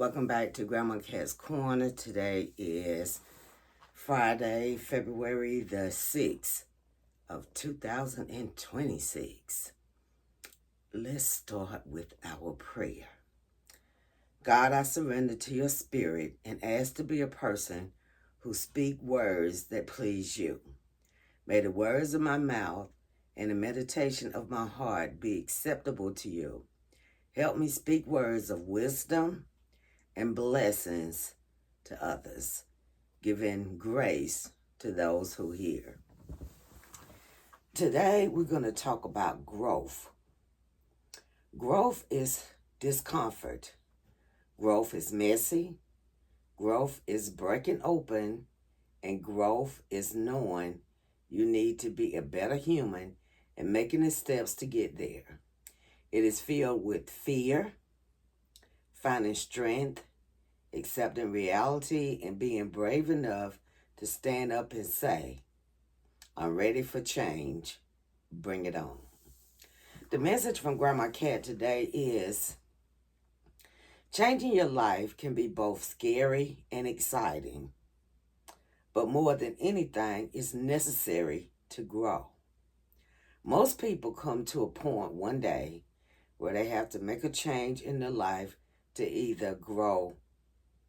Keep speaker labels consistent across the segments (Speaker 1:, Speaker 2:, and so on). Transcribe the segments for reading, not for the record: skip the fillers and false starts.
Speaker 1: Welcome back to Grandma Cat's Corner. Today is Friday, February the 6th of 2026. Let's start with our prayer. God, I surrender to your spirit and ask to be a person who speak words that please you. May the words of my mouth and the meditation of my heart be acceptable to you. Help me speak words of wisdom and blessings to others, giving grace to those who hear. Today, we're going to talk about growth. Growth is discomfort. Growth is messy. Growth is breaking open. And growth is knowing you need to be a better human and making the steps to get there. It is filled with fear, finding strength, accepting reality, and being brave enough to stand up and say, I'm ready for change. Bring it on. The message from Grandma Cat today is, changing your life can be both scary and exciting, but more than anything, it's necessary to grow. Most people come to a point one day where they have to make a change in their life to either grow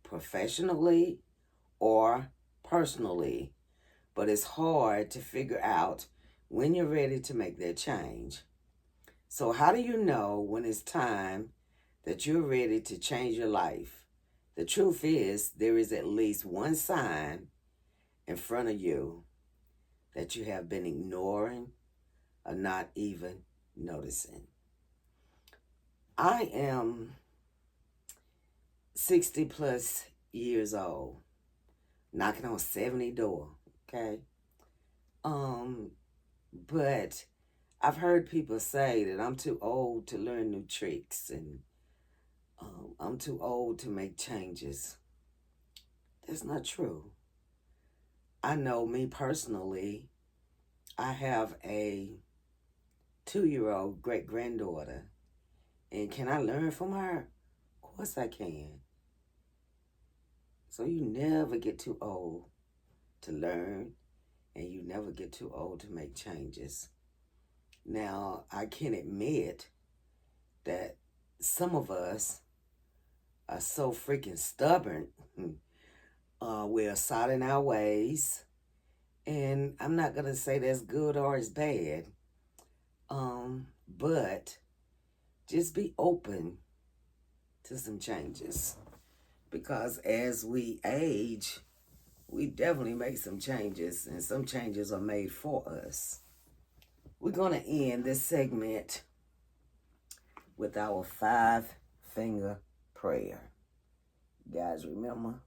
Speaker 1: professionally or personally, but it's hard to figure out when you're ready to make that change. So how do you know when it's time that you're ready to change your life? The truth is, there is at least one sign in front of you that you have been ignoring or not even noticing. I am 60 plus years old, knocking on 70 door, okay? But I've heard people say that I'm too old to learn new tricks and I'm too old to make changes. That's not true. I know me personally, I have a 2-year-old great-granddaughter, and can I learn from her? Of course I can. So you never get too old to learn, and you never get too old to make changes. Now, I can admit that some of us are so freaking stubborn. We're set in our ways, and I'm not going to say that's good or it's bad, but just be open to some changes, because as we age, we definitely make some changes, and some changes are made for us. We're going to end this segment with our 5-finger prayer. You guys remember?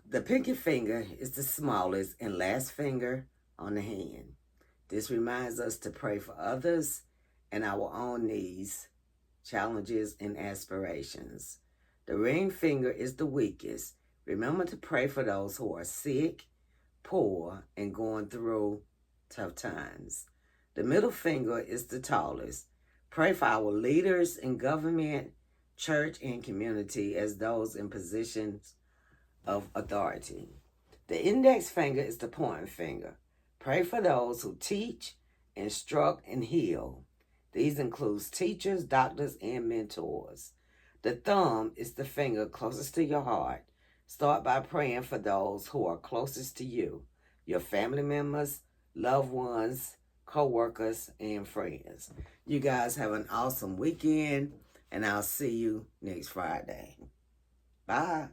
Speaker 1: The pinky finger is the smallest and last finger on the hand. This reminds us to pray for others and our own needs, challenges, and aspirations. The ring finger is the weakest. Remember to pray for those who are sick, poor, and going through tough times. The middle finger is the tallest. Pray for our leaders in government, church, and community as those in positions of authority. The index finger is the pointing finger. Pray for those who teach, instruct, and heal. These include teachers, doctors, and mentors. The thumb is the finger closest to your heart. Start by praying for those who are closest to you, your family members, loved ones, co-workers, and friends. You guys have an awesome weekend, and I'll see you next Friday. Bye.